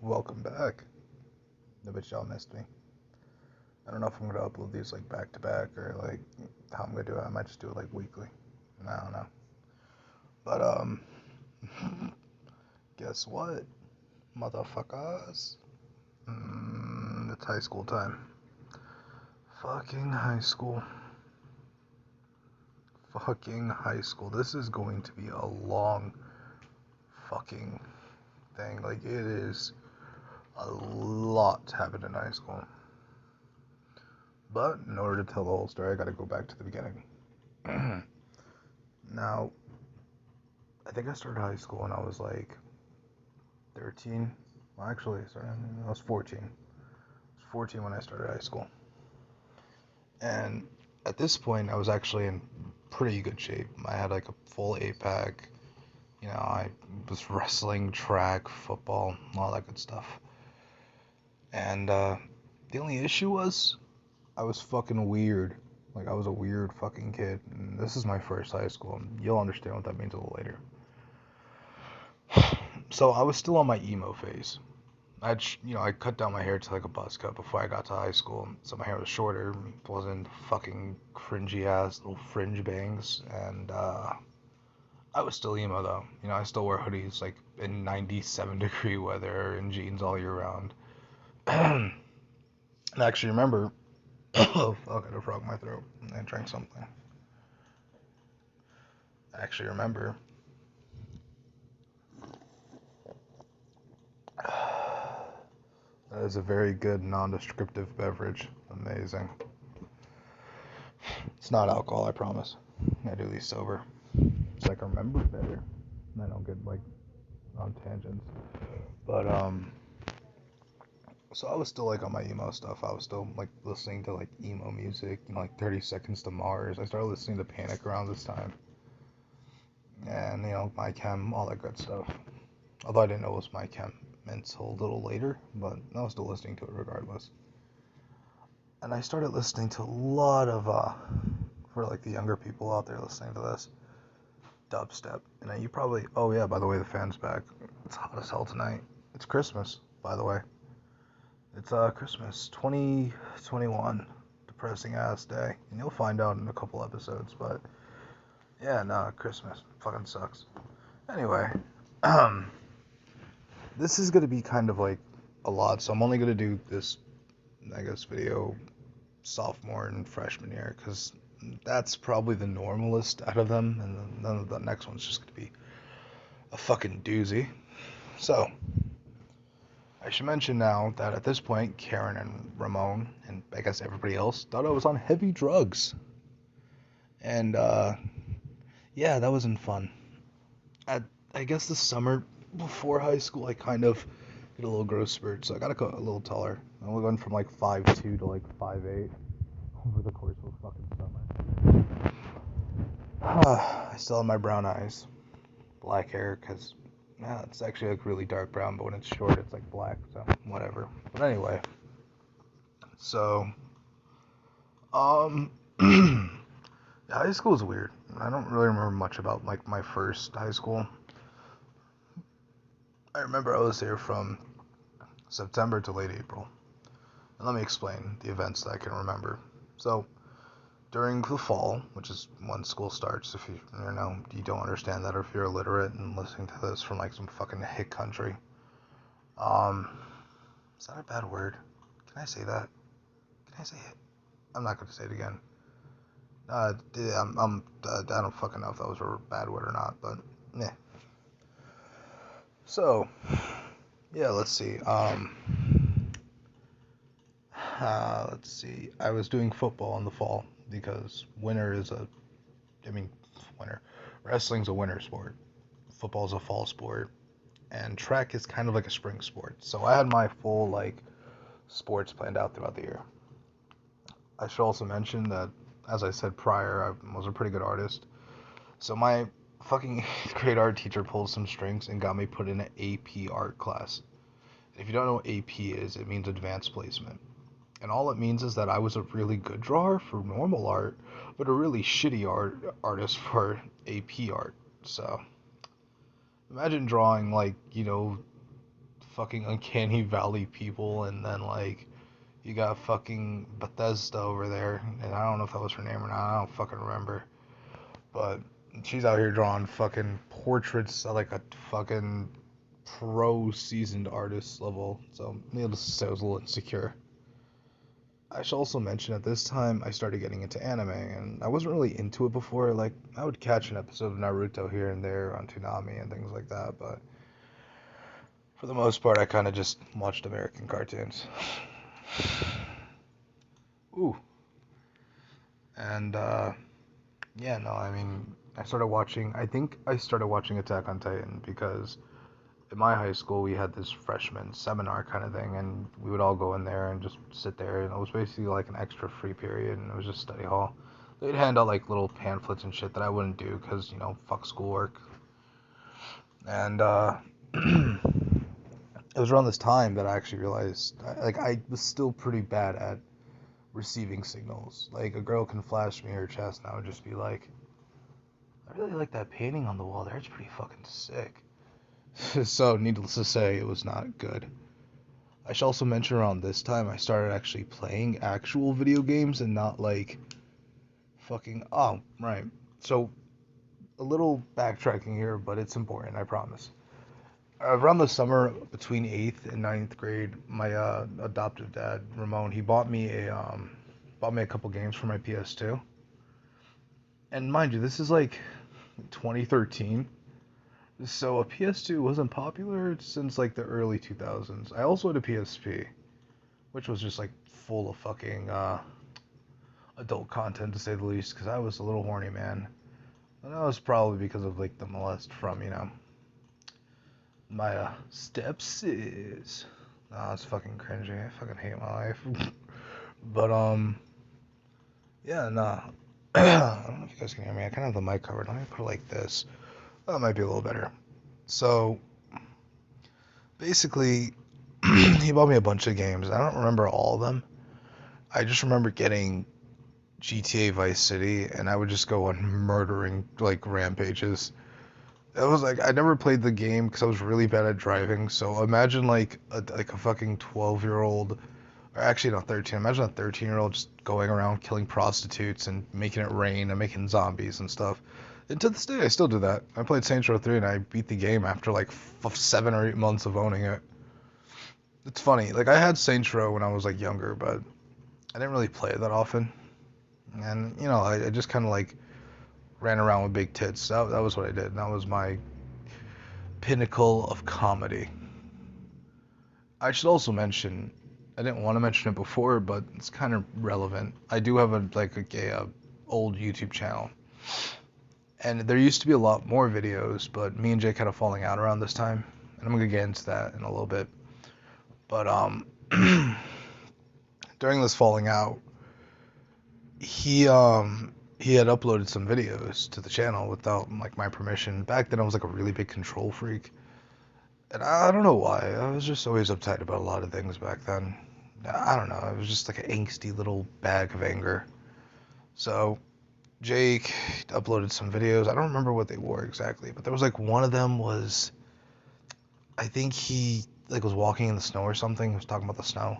Welcome back. I bet y'all missed me. I don't know if I'm gonna upload these like back to back or like how I'm gonna do it. I might just do it like weekly. I don't know. But guess what, motherfuckers? It's high school time. Fucking high school. Fucking high school. This is going to be a long fucking thing. Like it is a lot happened in high school. But in order to tell the whole story, I gotta go back to the beginning. Now, I think I started high school when I was like 13. Well, actually, sorry, I was 14. I was 14 when I started high school. And at this point, I was actually in pretty good shape. I had like a full 8-pack. I was wrestling, track, football, all that good stuff. And the only issue was I was fucking weird. Like, I was a weird fucking kid. And this is my first high school. And you'll understand what that means a little later. So I was still on my emo phase. I cut down my hair to like a buzz cut before I got to high school. So my hair was shorter. It wasn't fucking cringy ass little fringe bangs. And I was still emo though. I still wear hoodies like in 97-degree weather and jeans all year round. And I actually remember. Oh fuck! I had a frog in my throat. I drank something. I actually remember. That is a very good non-descriptive beverage. Amazing. It's not alcohol, I promise. I do these sober. It's like I remember better. And I don't get like on tangents. But so I was still like on my emo stuff. I was still like listening to like emo music, like 30 Seconds to Mars. I started listening to Panic around this time. And My Chem, all that good stuff. Although I didn't know it was My Chem until a little later, but I was still listening to it regardless. And I started listening to a lot of for like the younger people out there listening to this, dubstep. And you probably, oh yeah, by the way, the fan's back. It's hot as hell tonight. It's Christmas, by the way. It's Christmas 2021, depressing ass day, and you'll find out in a couple episodes. But yeah, nah, Christmas fucking sucks. Anyway, this is gonna be kind of like a lot, so I'm only gonna do this, I guess, video sophomore and freshman year, because that's probably the normalest out of them, and then the next one's just gonna be a fucking doozy. So, I should mention now that at this point, Karen and Ramon, and I guess everybody else, thought I was on heavy drugs. And, yeah, that wasn't fun. I guess the summer before high school, I kind of did a little growth spurt, so I got a little taller. I went from like 5'2" to like 5'8" over the course of a fucking summer. I still have my brown eyes, black hair, because it's actually like really dark brown, but when it's short, it's like black, so whatever. But anyway, so, yeah, high school is weird. I don't really remember much about like my first high school. I remember I was here from September to late April. And let me explain the events that I can remember. So, during the fall, which is when school starts, if you don't understand that, or if you're illiterate and listening to this from like some fucking hick country. Is that a bad word? Can I say that? Can I say it? I'm not gonna say it again. I don't fucking know if that was a bad word or not, but yeah. So, yeah, let's see. Let's see. I was doing football in the fall because winter. Wrestling's a winter sport. Football's a fall sport, and track is kind of like a spring sport. So I had my full like sports planned out throughout the year. I should also mention that, as I said prior, I was a pretty good artist. So my fucking 8th grade art teacher pulled some strings and got me put in an AP art class. If you don't know what AP is, it means advanced placement. And all it means is that I was a really good drawer for normal art, but a really shitty artist for AP art. So, imagine drawing like, fucking Uncanny Valley people, and then like you got fucking Bethesda over there, and I don't know if that was her name or not. I don't fucking remember. But she's out here drawing fucking portraits at like a fucking pro seasoned artist level. So needless to say, I was a little insecure. I should also mention at this time I started getting into anime, and I wasn't really into it before. Like I would catch an episode of Naruto here and there on Toonami and things like that, but for the most part, I kind of just watched American cartoons. Ooh, and yeah, no, I mean, I started watching. I think I started watching Attack on Titan because in my high school we had this freshman seminar kind of thing, and we would all go in there and just sit there, and it was basically like an extra free period, and it was just study hall. They'd hand out like little pamphlets and shit that I wouldn't do because fuck schoolwork. And it was around this time that I actually realized I was still pretty bad at receiving signals. Like a girl can flash me her chest and I would just be like, I really like that painting on the wall there. It's pretty fucking sick. So needless to say, it was not good. I should also mention around this time I started actually playing actual video games and not like fucking oh right. So a little backtracking here, but it's important, I promise. Around the summer between 8th and ninth grade, my adoptive dad, Ramon, he bought me a couple games for my PS2. And mind you, this is like 2013. So a PS2 wasn't popular since like the early 2000s. I also had a PSP, which was just like full of fucking adult content to say the least, because I was a little horny, man. And that was probably because of like the molest from, my stepsis. Nah, it's fucking cringy. I fucking hate my life. But yeah, nah. I don't know if you guys can hear me. I kind of have the mic covered. Let me put it like this. That might be a little better. So basically, he bought me a bunch of games. I don't remember all of them. I just remember getting GTA Vice City, and I would just go on murdering like rampages. It was like I never played the game because I was really bad at driving. So imagine like a fucking 12-year-old, or actually not 13. Imagine a 13-year-old just going around killing prostitutes and making it rain and making zombies and stuff. And to this day, I still do that. I played Saints Row 3 and I beat the game after like 7 or 8 months of owning it. It's funny. Like I had Saints Row when I was like younger, but I didn't really play it that often. And I just kind of like ran around with big tits. That was what I did. That was my pinnacle of comedy. I should also mention, I didn't want to mention it before, but it's kind of relevant. I do have a old YouTube channel. And there used to be a lot more videos, but me and Jake had a falling out around this time. And I'm going to get into that in a little bit. But during this falling out, he had uploaded some videos to the channel without like my permission. Back then I was like a really big control freak. And I don't know why. I was just always uptight about a lot of things back then. I don't know. It was just like an angsty little bag of anger. So Jake uploaded some videos. I don't remember what they were exactly, but there was like one of them was, I think he like was walking in the snow or something. He was talking about the snow.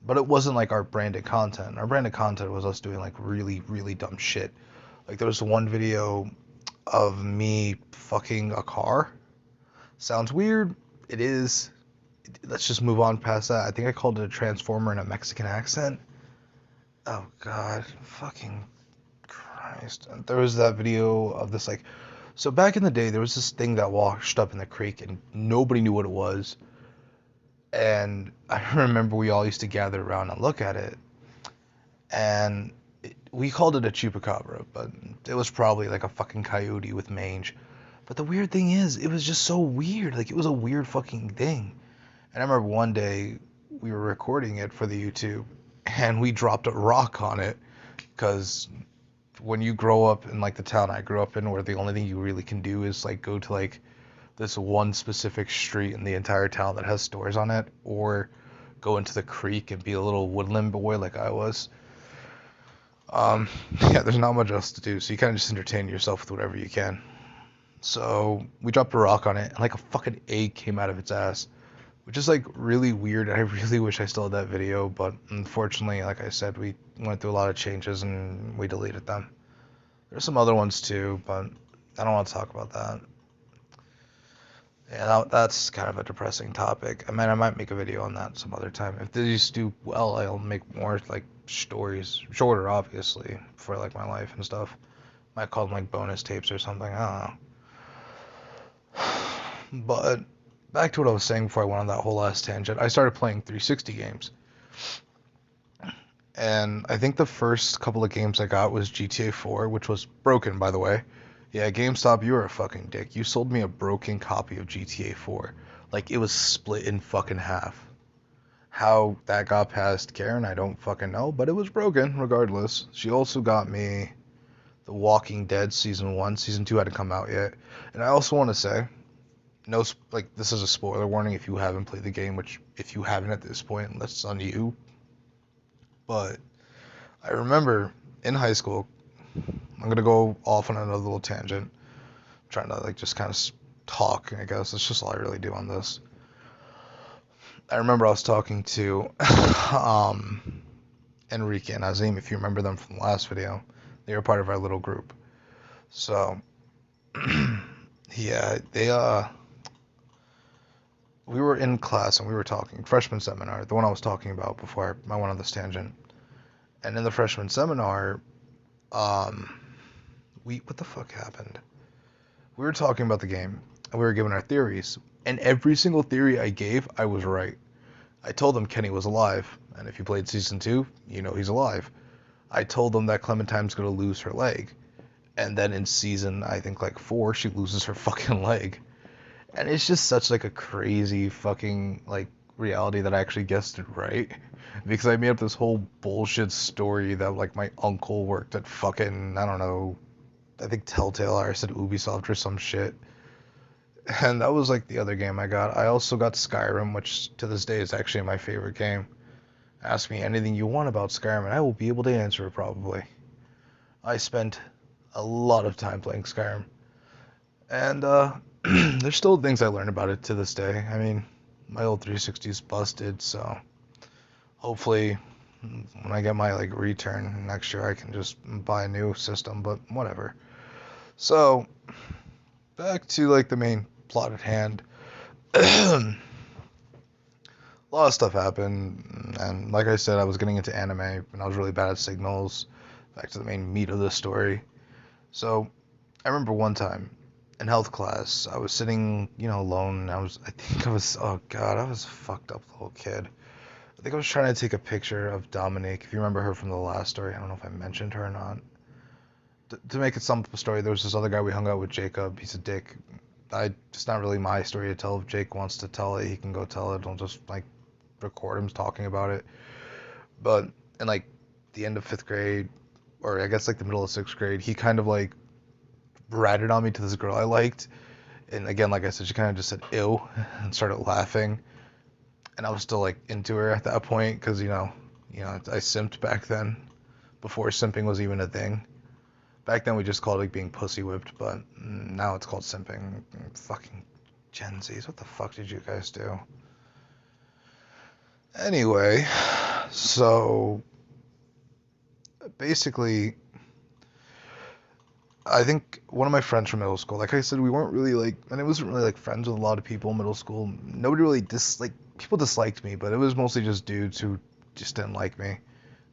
But it wasn't like our branded content. Our branded content was us doing like really, really dumb shit. Like there was one video of me fucking a car. Sounds weird. It is. Let's just move on past that. I think I called it a transformer in a Mexican accent. Oh god. Fucking Christ. And there was that video of this like. So back in the day, there was this thing that washed up in the creek and nobody knew what it was. And I remember we all used to gather around and look at it. And we called it a chupacabra, but it was probably like a fucking coyote with mange. But the weird thing is, it was just so weird. Like, it was a weird fucking thing. And I remember one day we were recording it for the YouTube, and we dropped a rock on it. Because when you grow up in like the town I grew up in, where the only thing you really can do is like go to like this one specific street in the entire town that has stores on it, or go into the creek and be a little woodland boy like I was. Yeah, there's not much else to do, so you kind of just entertain yourself with whatever you can. So we dropped a rock on it, and like a fucking egg came out of its ass. which is like really weird. I really wish I still had that video, but unfortunately, like I said, we went through a lot of changes and we deleted them. There's some other ones too, but I don't want to talk about that. Yeah, that's kind of a depressing topic. I mean, I might make a video on that some other time. If these do well, I'll make more like stories, shorter obviously, for like my life and stuff. Might call them like bonus tapes or something. I don't know. But back to what I was saying before I went on that whole last tangent. I started playing 360 games. And I think the first couple of games I got was GTA 4, which was broken, by the way. Yeah, GameStop, you were a fucking dick. You sold me a broken copy of GTA 4. Like, it was split in fucking half. How that got past Karen, I don't fucking know, but it was broken, regardless. She also got me The Walking Dead Season 1. Season 2 hadn't come out yet. And I also want to say, no, like, this is a spoiler warning if you haven't played the game, which, if you haven't at this point, that's on you. But I remember in high school, I'm gonna go off on another little tangent, trying to like just kind of talk. I guess that's just all I really do on this. I remember I was talking to Enrique and Azim, if you remember them from the last video. They were part of our little group. So yeah, we were in class and we were talking freshman seminar, the one I was talking about before I went on this tangent. And in the freshman seminar, what the fuck happened? We were talking about the game, and we were giving our theories, and every single theory I gave, I was right. I told them Kenny was alive, and if you played Season 2, you know he's alive. I told them that Clementine's gonna lose her leg, and then in Season, I think like 4, she loses her fucking leg. And it's just such like a crazy fucking like reality that I actually guessed it right. Because I made up this whole bullshit story that like my uncle worked at fucking, I don't know, I think Telltale, or I said Ubisoft or some shit. And that was like the other game I got. I also got Skyrim, which to this day is actually my favorite game. Ask me anything you want about Skyrim and I will be able to answer it probably. I spent a lot of time playing Skyrim. And there's still things I learned about it to this day. I mean, my old 360 is busted, so hopefully when I get my like return next year I can just buy a new system, but whatever. So back to like the main plot at hand. A lot of stuff happened, and like I said, I was getting into anime and I was really bad at signals. Back to the main meat of the story. So I remember one time in health class, I was sitting, alone, and I was oh god, I was a fucked up little kid. I think I was trying to take a picture of Dominique. If you remember her from the last story, I don't know if I mentioned her or not. To make it some story, there was this other guy we hung out with, Jacob. He's a dick. It's not really my story to tell. If Jake wants to tell it, he can go tell it. Don't just like record him talking about it. But in like the end of 5th grade, or I guess like the middle of 6th grade, he kind of like ratted on me to this girl I liked. And again, like I said, she kind of just said ew and started laughing. And I was still like into her at that point because I simped back then, before simping was even a thing. Back then we just called it like being pussy whipped, but now it's called simping. Fucking Gen Zs, what the fuck did you guys do? Anyway, so basically, I think one of my friends from middle school, like I said, we weren't really like, and I wasn't really like friends with a lot of people in middle school. Nobody really people disliked me, but it was mostly just dudes who just didn't like me.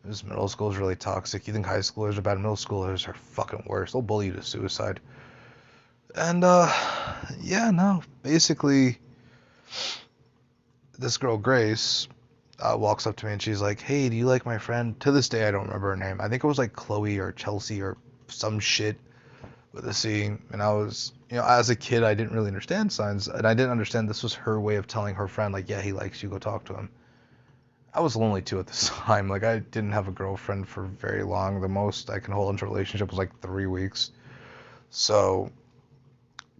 It was middle school is really toxic. You think high schoolers are bad, middle schoolers are fucking worse. They'll bully you to suicide. And basically, this girl Grace walks up to me and she's like, "Hey, do you like my friend?" To this day, I don't remember her name. I think it was like Chloe or Chelsea or some shit with a C. And I was, as a kid, I didn't really understand signs, and I didn't understand this was her way of telling her friend, like, yeah, he likes you, go talk to him. I was lonely too at this time. Like, I didn't have a girlfriend for very long. The most I can hold into a relationship was like 3 weeks. So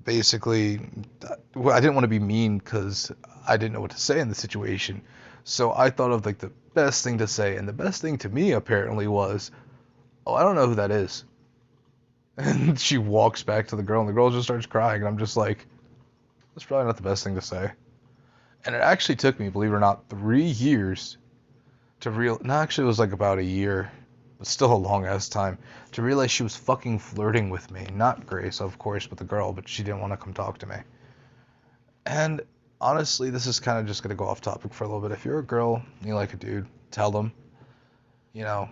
basically, I didn't want to be mean because I didn't know what to say in the situation. So I thought of like the best thing to say, and the best thing to me apparently was, "Oh, I don't know who that is." And she walks back to the girl, and the girl just starts crying, and I'm just like, that's probably not the best thing to say. And it actually took me, believe it or not, 3 years to no, actually it was like about a year, but still a long ass time, to realize she was fucking flirting with me. Not Grace, of course, but the girl, but she didn't want to come talk to me. And honestly, this is kind of just gonna go off topic for a little bit. If you're a girl and you like a dude, tell them, you know,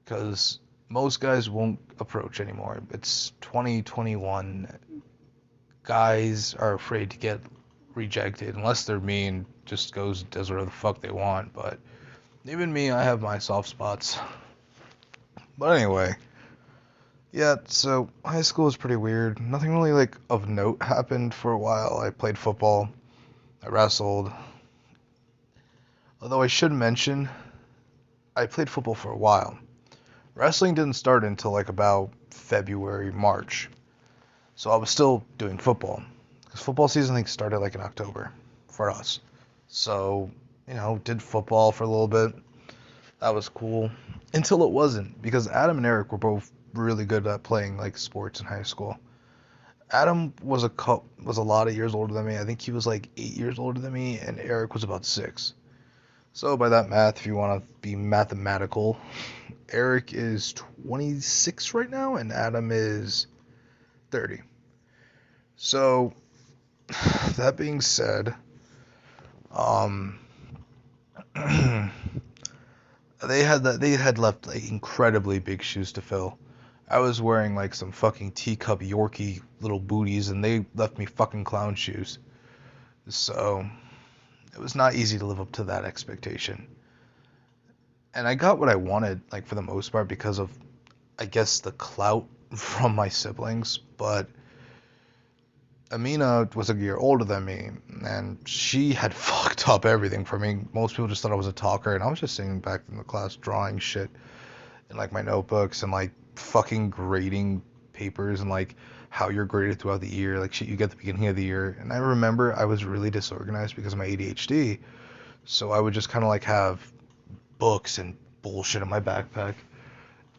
because most guys won't approach anymore. It's 2021. Guys are afraid to get rejected unless they're mean, just goes does whatever the fuck they want. But even me, I have my soft spots. But anyway, yeah, so high school was pretty weird. Nothing really like of note happened for a while. I played football, I wrestled. Although I should mention, I played football for a while. Wrestling didn't start until like about February, March. So I was still doing football. Because football season I think started like in October for us. So, did football for a little bit. That was cool. Until it wasn't. Because Adam and Eric were both really good at playing like sports in high school. Adam was a lot of years older than me. I think he was like 8 years older than me, and Eric was about 6. So by that math, if you want to be mathematical, Eric is 26 right now, and Adam is 30. So that being said, they had left like incredibly big shoes to fill. I was wearing like some fucking teacup Yorkie little booties, and they left me fucking clown shoes. So it was not easy to live up to that expectation. And I got what I wanted, like for the most part, because of, I guess, the clout from my siblings. But Amina was a year older than me, and she had fucked up everything for me. Most people just thought I was a talker, and I was just sitting back in the class drawing shit in like my notebooks and like fucking grading papers and like how you're graded throughout the year, like shit you get at the beginning of the year. And I remember I was really disorganized because of my ADHD, so I would just kind of like have books and bullshit in my backpack.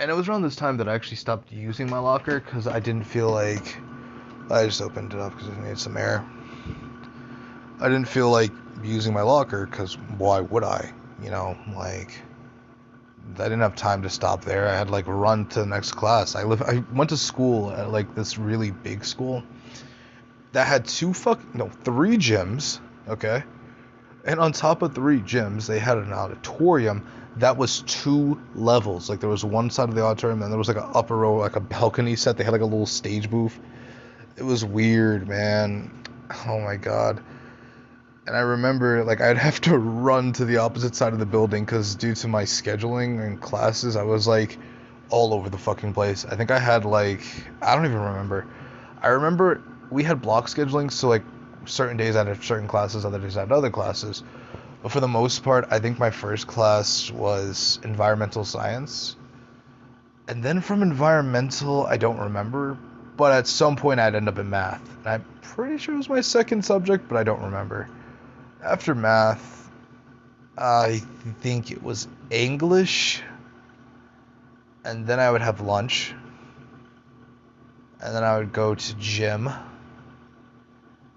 And it was around this time that I actually stopped using my locker because I didn't feel like, I just opened it up because I needed some air. I didn't feel like using my locker because why would I? Like, I didn't have time to stop there. I had like run to the next class. I went to school at like this really big school that had 3 gyms, okay? And on top of 3 gyms, they had an auditorium that was 2 levels. Like there was one side of the auditorium, and there was like an upper row, like a balcony set. They had like a little stage booth. It was weird, man. Oh my god. And I remember, like, I'd have to run to the opposite side of the building because due to my scheduling and classes, I was, like, all over the fucking place. I think I had, like, I don't even remember. I remember we had block scheduling, so, like, certain days I had certain classes, other days I had other classes. But for the most part, I think my first class was environmental science. And then from environmental, I don't remember. But at some point, I'd end up in math. And I'm pretty sure it was my second subject, but I don't remember. After math, I think it was English, and then I would have lunch, and then I would go to gym,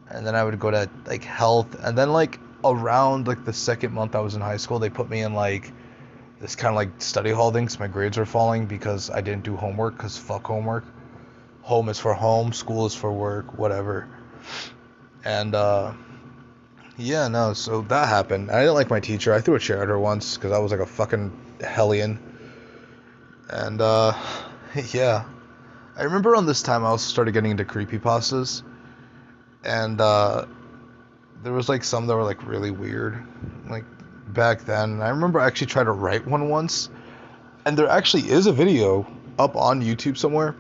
and then I would go to like health, and then like around like the second month I was in high school, they put me in like this kind of like study hall thing because my grades were falling because I didn't do homework, because fuck homework. Home is for home, school is for work, whatever. And yeah, no, so that happened. I didn't like my teacher. I threw a chair at her once because I was like a fucking hellion. And, yeah. I remember around this time I also started getting into creepypastas. And, there was like some that were like really weird. Like, back then. I remember I actually tried to write one once. And there actually is a video up on YouTube somewhere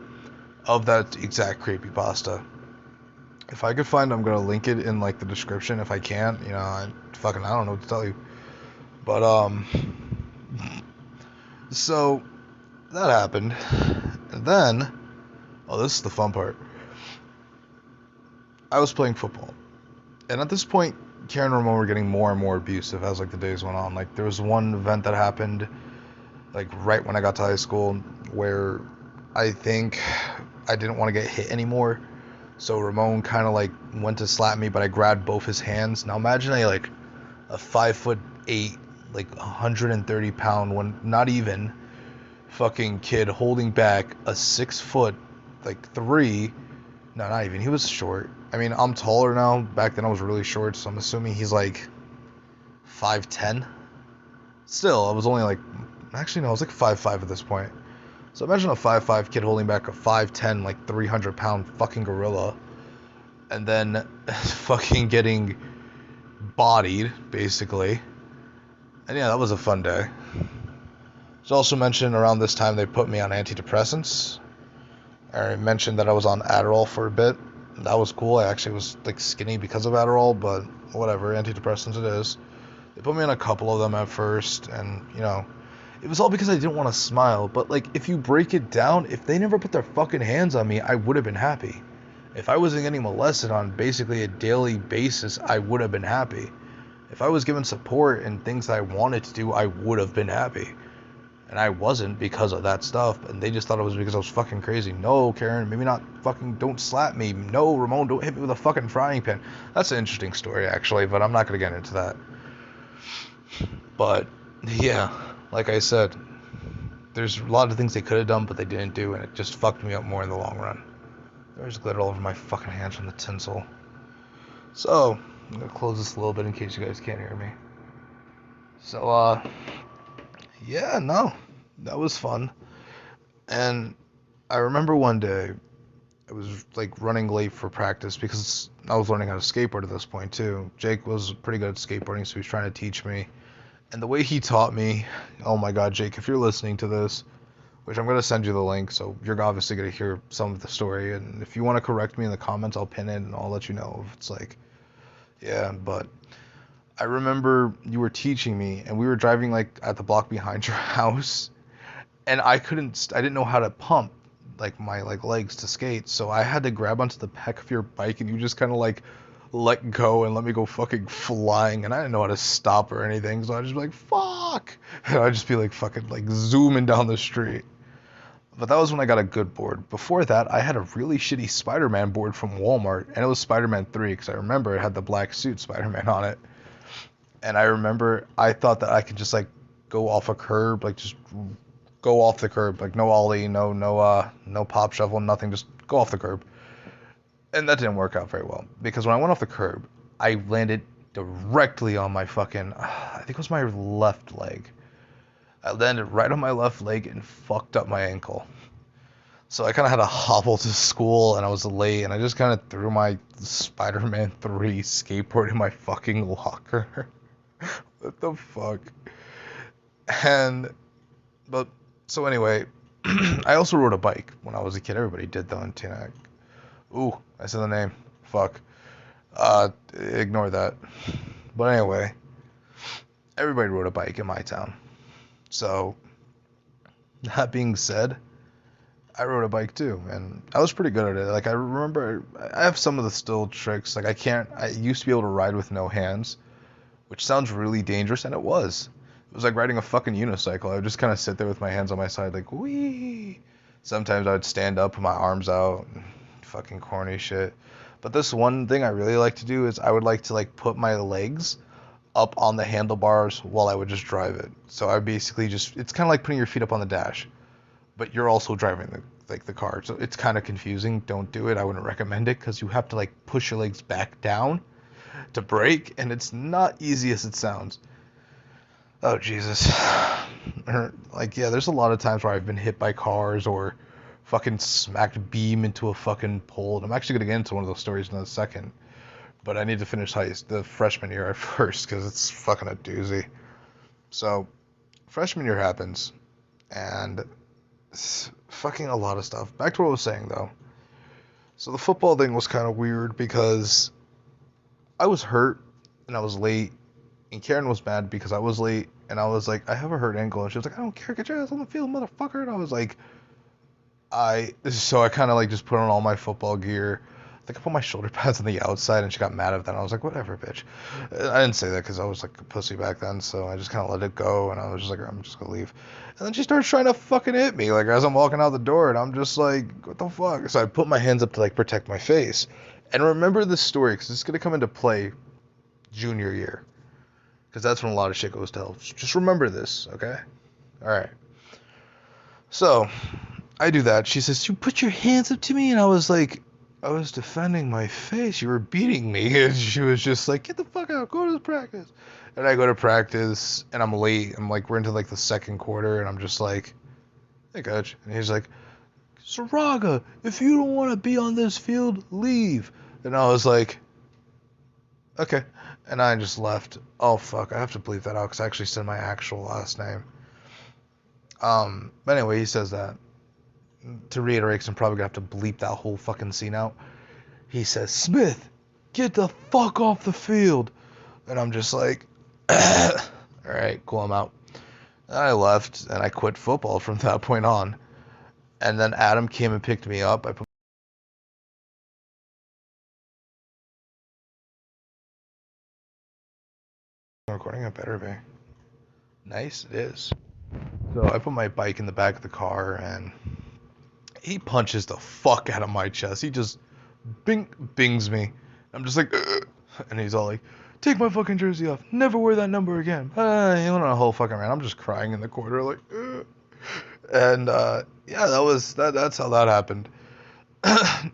of that exact creepypasta. If I could find it, I'm gonna link it in like the description. If I can't, I don't know what to tell you. But so that happened, and then, this is the fun part. I was playing football, and at this point, Karen and Ramon were getting more and more abusive as like the days went on. Like there was one event that happened, like right when I got to high school, where I think I didn't want to get hit anymore. So Ramon kind of like went to slap me, but I grabbed both his hands. Now imagine a 5'8", like 130 pound, one not even fucking kid holding back a 6 foot, like 3. No, not even. He was short. I mean, I'm taller now. Back then I was really short, so I'm assuming he's like 5'10". Still, I was only like, actually no, I was like 5'5" at this point. So imagine a 5'5" kid holding back a 5'10", like 300-pound fucking gorilla, and then fucking getting bodied, basically. And yeah, that was a fun day. It's also mentioned around this time they put me on antidepressants. I mentioned that I was on Adderall for a bit. That was cool. I actually was like skinny because of Adderall, but whatever, antidepressants it is. They put me on a couple of them at first, and you know, it was all because I didn't want to smile. But like, if you break it down, if they never put their fucking hands on me, I would have been happy. If I wasn't getting molested on basically a daily basis, I would have been happy. If I was given support and things that I wanted to do, I would have been happy. And I wasn't because of that stuff, and they just thought it was because I was fucking crazy. No, Karen, maybe not fucking, don't slap me. No, Ramon, don't hit me with a fucking frying pan. That's an interesting story, actually, but I'm not going to get into that. But, yeah, like I said, there's a lot of things they could have done, but they didn't do, and it just fucked me up more in the long run. There's glitter all over my fucking hands from the tinsel. So, I'm going to close this a little bit in case you guys can't hear me. So, yeah, no, that was fun. And I remember one day, I was like running late for practice because I was learning how to skateboard at this point too. Jake was pretty good at skateboarding, so he was trying to teach me. And the way he taught me, oh my god, Jake, if you're listening to this, which I'm going to send you the link, so you're obviously going to hear some of the story. And if you want to correct me in the comments, I'll pin it and I'll let you know if it's like, yeah, but I remember you were teaching me, and we were driving like at the block behind your house, and I didn't know how to pump like my like legs to skate, so I had to grab onto the back of your bike, and you just kind of like let go and let me go fucking flying, and I didn't know how to stop or anything, so I'd just be like, fuck, and I'd just be like fucking like zooming down the street. But that was when I got a good board. Before that, I had a really shitty Spider-Man board from Walmart, and it was Spider-Man 3, because I remember it had the black suit Spider-Man on it. And I remember I thought that I could just like go off a curb, like just go off the curb, like no ollie, no pop shovel, nothing, just go off the curb. And that didn't work out very well, because when I went off the curb, I landed directly on my fucking, I think it was my left leg. I landed right on my left leg and fucked up my ankle. So I kind of had to hobble to school, and I was late, and I just kind of threw my Spider-Man 3 skateboard in my fucking locker. What the fuck? So anyway, I also rode a bike when I was a kid. Everybody did though in Teaneck. Ooh, I said the name. Fuck. Ignore that. But anyway, everybody rode a bike in my town. So, that being said, I rode a bike too, and I was pretty good at it. Like, I remember, I have some of the still tricks. Like, I used to be able to ride with no hands, which sounds really dangerous, and it was. It was like riding a fucking unicycle. I would just kind of sit there with my hands on my side, like, wee. Sometimes I would stand up, put my arms out, fucking corny shit. But this one thing I really like to do is I would like to, like, put my legs up on the handlebars while I would just drive it. So I basically just, it's kind of like putting your feet up on the dash, but you're also driving the car. So it's kind of confusing. Don't do it. I wouldn't recommend it, because you have to like push your legs back down to brake, and it's not easy as it sounds. Oh Jesus. Like, yeah, there's a lot of times where I've been hit by cars or fucking smacked beam into a fucking pole. And I'm actually gonna get into one of those stories in a second. But I need to finish the freshman year first, because it's fucking a doozy. So, freshman year happens, and it's fucking a lot of stuff. Back to what I was saying, though. So the football thing was kind of weird, because I was hurt, and I was late, and Karen was mad because I was late, and I was like, I have a hurt ankle, and she was like, I don't care, get your ass on the field, motherfucker, and I was like, so I kind of like just put on all my football gear, think I put my shoulder pads on the outside, and she got mad at that. I was like, whatever, bitch. I didn't say that because I was like a pussy back then, so I just kind of let it go, and I was just like, I'm just gonna leave. And then she starts trying to fucking hit me, like as I'm walking out the door, and I'm just like, what the fuck? So I put my hands up to like protect my face. And remember this story, because it's gonna come into play junior year, because that's when a lot of shit goes to hell. Just remember this, okay? All right. So I do that. She says, "You put your hands up to me," and I was like, I was defending my face. You were beating me. And she was just like, "Get the fuck out. Go to the practice." And I go to practice, and I'm late. I'm like, we're into like the second quarter, and I'm just like, "Hey, coach." And he's like, "Saraga, if you don't want to be on this field, leave." And I was like, "Okay." And I just left. Oh, fuck. I have to bleep that out because I actually said my actual last name. But anyway, he says that. To reiterate, because I'm probably going to have to bleep that whole fucking scene out. He says, "Smith, get the fuck off the field." And I'm just like, alright, cool, I'm out. And I left, and I quit football from that point on. And then Adam came and picked me up. I put recording, it better be. Nice, it is. So I put my bike in the back of the car, and he punches the fuck out of my chest. He just bings me. I'm just like, ugh. And he's all like, "Take my fucking jersey off. Never wear that number again." He went on a whole fucking rant. I'm just crying in the corner, like, ugh. And yeah, that's how that happened.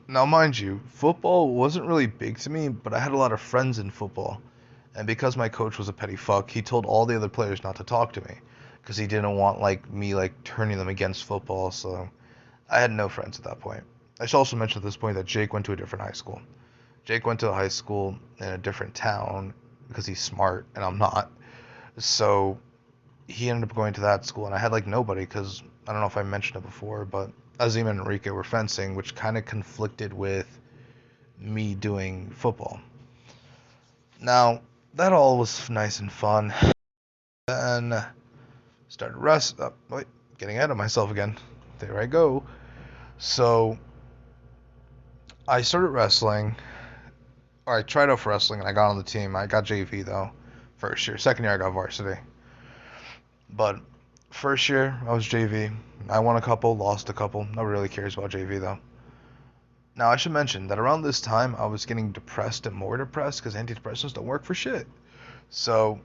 Now, mind you, football wasn't really big to me, but I had a lot of friends in football. And because my coach was a petty fuck, he told all the other players not to talk to me because he didn't want like me like turning them against football. So I had no friends at that point. I should also mention at this point that Jake went to a different high school. Jake went to a high school in a different town because he's smart and I'm not. So he ended up going to that school, and I had like nobody because I don't know if I mentioned it before, but Azim and Enrique were fencing, which kind of conflicted with me doing football. Now, that all was nice and fun. Then started getting ahead of myself again. There I go. So I started wrestling, or I tried out for wrestling, and I got on the team. I got JV though, first year. Second year I got varsity. But first year I was JV. I won a couple, lost a couple. Nobody really cares about JV though. Now I should mention that around this time I was getting depressed and more depressed because antidepressants don't work for shit. So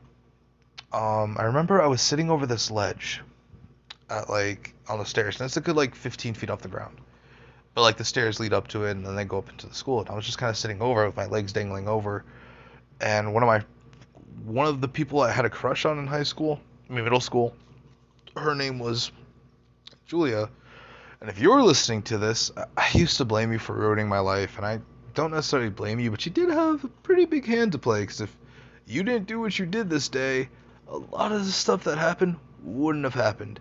I remember I was sitting over this ledge at like on the stairs, and it's a good like 15 feet off the ground. But like the stairs lead up to it, and then they go up into the school. And I was just kind of sitting over with my legs dangling over. And one of the people I had a crush on in middle school, her name was Julia. And if you're listening to this, I used to blame you for ruining my life, and I don't necessarily blame you, but you did have a pretty big hand to play, because if you didn't do what you did this day, a lot of the stuff that happened wouldn't have happened.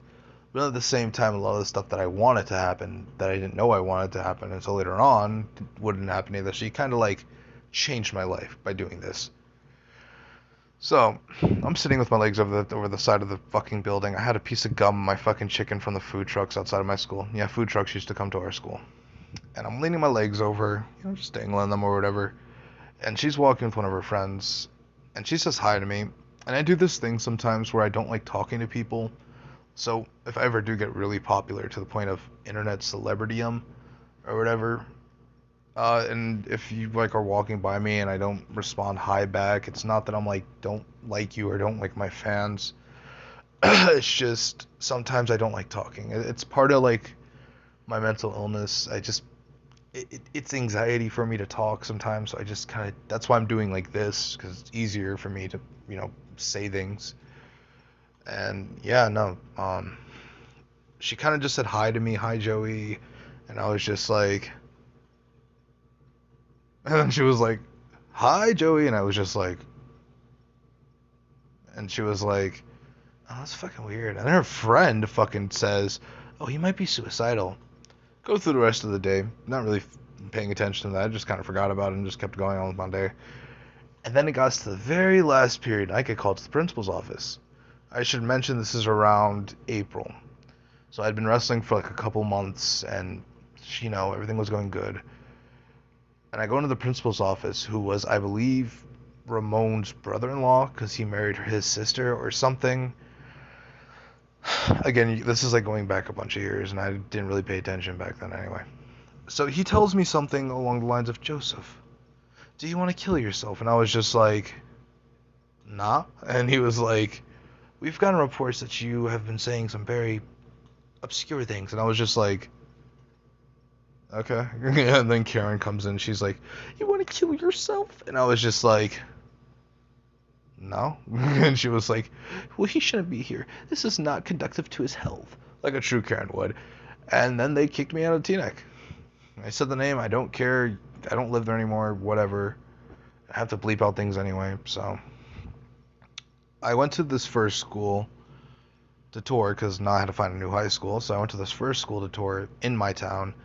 But at the same time, a lot of the stuff that I wanted to happen, that I didn't know I wanted to happen until later on, wouldn't happen either. So you kind of like changed my life by doing this. So, I'm sitting with my legs over the side of the fucking building. I had a piece of gum and my fucking chicken from the food trucks outside of my school. Yeah, food trucks used to come to our school. And I'm leaning my legs over, just dangling them or whatever. And she's walking with one of her friends, and she says hi to me. And I do this thing sometimes where I don't like talking to people. So, if I ever do get really popular to the point of internet celebrityum or whatever, and if you like are walking by me and I don't respond hi back, it's not that I'm like don't like you or don't like my fans. It's just sometimes I don't like talking. It's part of like my mental illness. It's anxiety for me to talk sometimes. So I just kind of that's why I'm doing like this because it's easier for me to say things. And yeah, no. She kind of just said hi to me, "Hi Joey," and I was just like. And then she was like, "Hi, Joey," and I was just like, and she was like, "Oh, that's fucking weird." And then her friend fucking says, "Oh, he might be suicidal." Go through the rest of the day, not really paying attention to that. I just kind of forgot about it and just kept going on with my day. And then it got to the very last period. I get called to the principal's office. I should mention this is around April. So I'd been wrestling for like a couple months, and everything was going good. And I go into the principal's office, who was, I believe, Ramon's brother-in-law, because he married his sister or something. Again, this is like going back a bunch of years, and I didn't really pay attention back then anyway. So he tells me something along the lines of, Joseph, do you want to kill yourself? And I was just like, nah. And he was like, we've gotten reports that you have been saying some very obscure things. And I was just like, okay. And then Karen comes in, she's like, you want to kill yourself? And I was just like, no. And she was like, well, he shouldn't be here. This is not conducive to his health. Like a true Karen would. And then they kicked me out of Teaneck. I said the name, I don't care, I don't live there anymore, whatever. I have to bleep out things anyway, so. I went to this first school to tour, because now I had to find a new high school, so I went to this first school to tour in my town,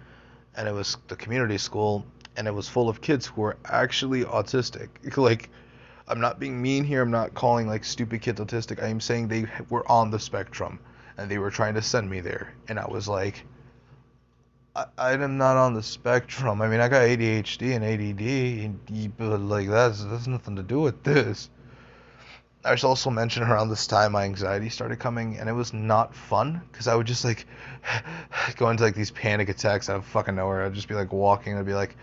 and it was the community school, and it was full of kids who were actually autistic. Like, I'm not being mean here, I'm not calling, like, stupid kids autistic, I am saying they were on the spectrum, and they were trying to send me there, and I was like, I am not on the spectrum. I mean, I got ADHD and ADD, but like that's nothing to do with this. I should also mention around this time my anxiety started coming, and it was not fun because I would just like go into like these panic attacks out of fucking nowhere. I'd just be like walking, and I'd be like,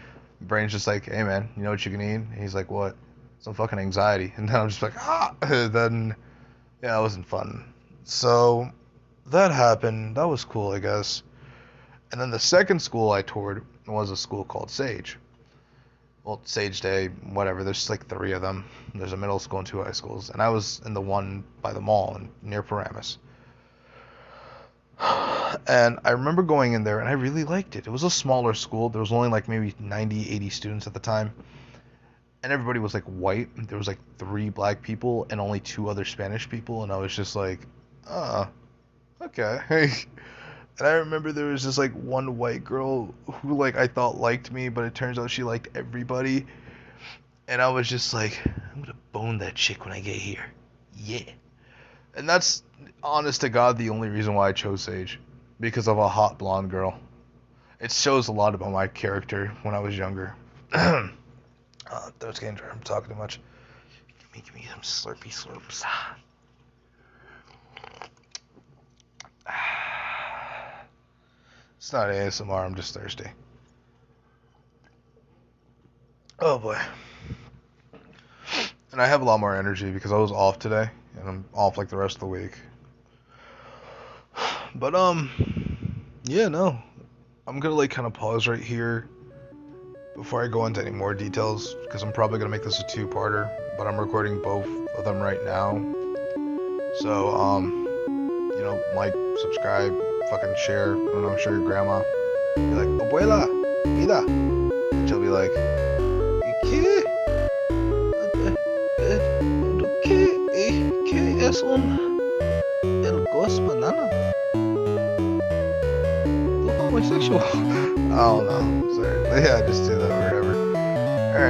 brain's just like, hey man, you know what you can eat? And he's like, what? Some fucking anxiety. And then I'm just like, ah. And then yeah, it wasn't fun. So that happened. That was cool, I guess. And then the second school I toured was a school called Sage. Well, Sage Day, whatever. There's like 3 of them. There's a middle school and 2 high schools. And I was in the one by the mall near Paramus. And I remember going in there, and I really liked it. It was a smaller school. There was only like maybe 90, 80 students at the time. And everybody was like white. There was like 3 black people and only 2 other Spanish people. And I was just like, okay. And I remember there was this like one white girl who like I thought liked me, but it turns out she liked everybody. And I was just like, I'm gonna bone that chick when I get here. Yeah. And that's, honest to God, the only reason why I chose Sage. Because of a hot blonde girl. It shows a lot about my character when I was younger. Throat's getting dry. I'm talking too much. Give me some slurpy slurps. It's not ASMR, I'm just thirsty. Oh boy. And I have a lot more energy because I was off today, and I'm off like the rest of the week. But yeah, no. I'm gonna like kind of pause right here before I go into any more details, because I'm probably gonna make this a 2-parter, but I'm recording both of them right now. So, you know, like, subscribe, fucking share. I don't know, show your grandma. Be like, abuela, mira. And she'll be like, ¿qué? ¿Qué es el ghost banana? Tú homosexual. I don't know. Sorry. Yeah, just do that or whatever. Alright.